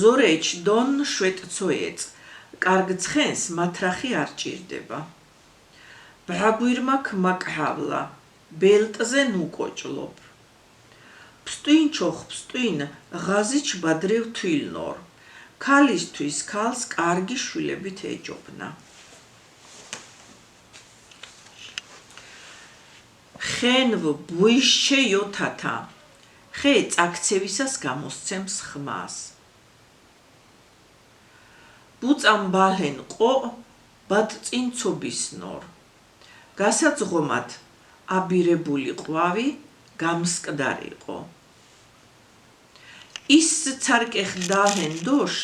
ზორეჩ დონ შვეტცოეც კარგ ცხენს მათრახი არ ჭირდება ბაგვირმაქ მაკჰავლა ბელტზე ნუკოჭლობ ფსტუინ ჩოხ ფსტუინ ღაზიჩ ბადრივ თვილნორ ქალისთვის ქალს კარგი შვილებით ეჯობნა ხენვ ბუიშჩე იოთათა ხე წაქცევისას გამოსცემს ხმას ბუწამ ბალენ ყო ბატწინცობისნორ გასაძღომად აბირებული ყვავი გამსკდარიყო ის ცარკეხ დალენ დოშ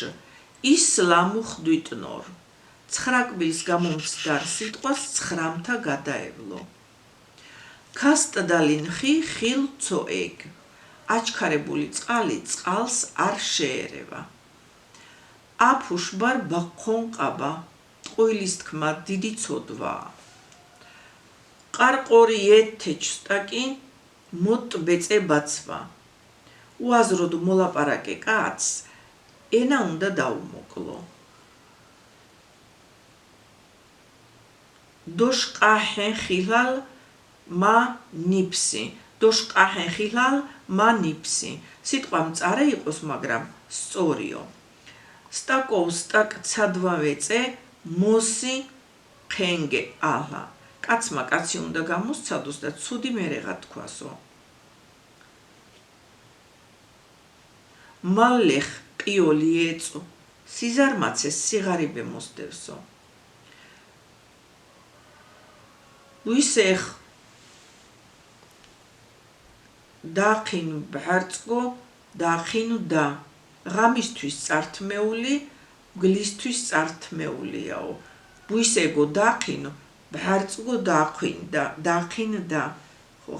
ის ლამუხდვიტნორ ცხრაკბილს გამომცდარ სიტყვას ცხრამთა გადაევლო ქასტდალინხი ხილ ცოეგ აჩქარებული წყალი წყალს არ შეერევა აფუშბარ ბაყონყაბა ტყუილის თქმა დიდი ცოდვაა ყარყორი ეთეჩსტაკი მოტ ბეწე ბაცვა უაზროდ მოლაპარაკე კაცს ენა უნდა დაუმოკლო დოშ ყაჰენ ხილალ მა ნიფსი დოშ ყაჰენ ხილალ მა ნიფსი სიტყვა მწარე იყოს მაგრამ სწორიო სტაკოვ სტაკ ცადვავეწე მოსი ხენგე ალა კაცმა კაცი უნდა გამოსცადოს და ცუდი მერეღა თქვასო მალეხ ყიოლი ეწო სიზარმაცეს სიღარიბე მოსდევსო ვისეხ დაყინ ბჰარწგო დაყინუ და ღამისთვის წართმეული გლისთვის წართმეულიაო ვისეგო დაყინუ ბჰარწგო დაყინ და დაყინ და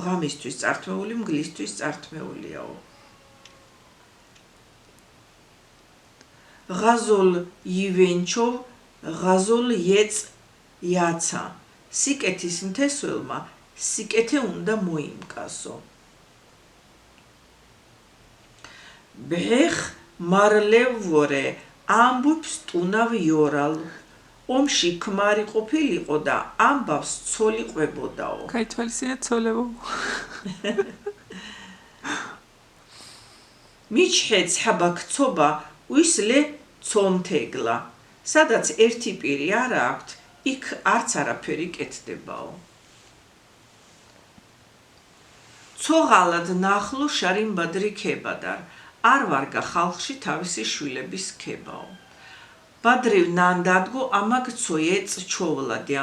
ღამისთვის წართმეული მგლისთვის წართმეულიაო ღაზოლ ივენჩო ღაზოლ ეწ იაცა სიკეთის მთესველმა სიკეთე უნდა მოიმკასო ბეხ მარლევორე ამბობს ტუნავ იორალ ომში ქმარი ყოფილიყო და ამბავს ცოლიყვებოდაო გაითვალისწინეთ ცოლებო მიჩჰეც ჰაბაქცობა უისლე ცონთეგლა სადაც ერთი პირი არ აქვთ იქ არც არაფერი კეთდებაო ცოღალად ნახლო შარიმბადრი ქებადარ არ ვარგა ხალხში თავისი შვილების ქებაო ბადრივ ნანდადგო ამაგ ცოეწ ჩოვლადია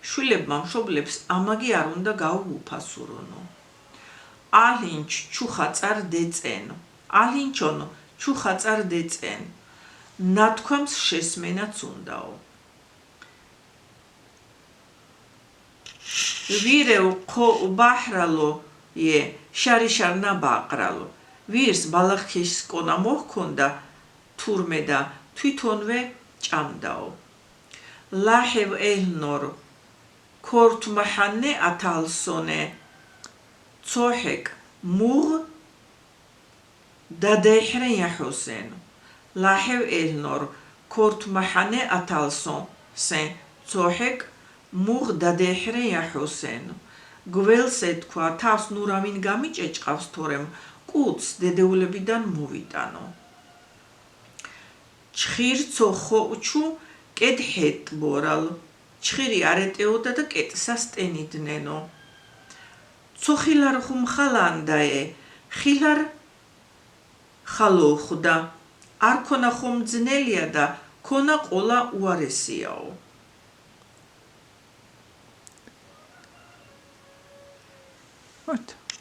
შვილებმა მშობლებს ამაგი არ უნდა გაუუფასურონო ალინჩ ჩუხაწარ დეწენო ალინჩონო ჩუხაწარ დეწენ ნათქვამს შესმენაც უნდაო ვირევ ყო ბაჰრალო ე შარიშარნა ბაყრალო ვირს ბალახის კონა მოჰქონდა თურმე და თვითონვე ჭამდაო ლაჰევ ელნორ ქორთ მაჰანე ათალსონე ცოჰეკ მუღ დადეჰრე იაჰოსენ ლაჰევ ელნორ ქორთ მაჰანე ათალსონ სენ ცოჰეკ მუღ დადეჰრე იაჰოსენ გველს ეთქვა თავს ნურავინ გამიჭეჭყავს თორემ კუც დედეულებიდან მოვიტანო ჩხირ ცოხოუჩუ კედჰეტ ბორალ ჩხირი არეტეოდა და კეტსას ტენიდნენო ცოხილარ ხუმხალანდაე ხილარ ხალოხდა არ ქონა ხომ ძნელია და ქონა ყოლა უარესიაო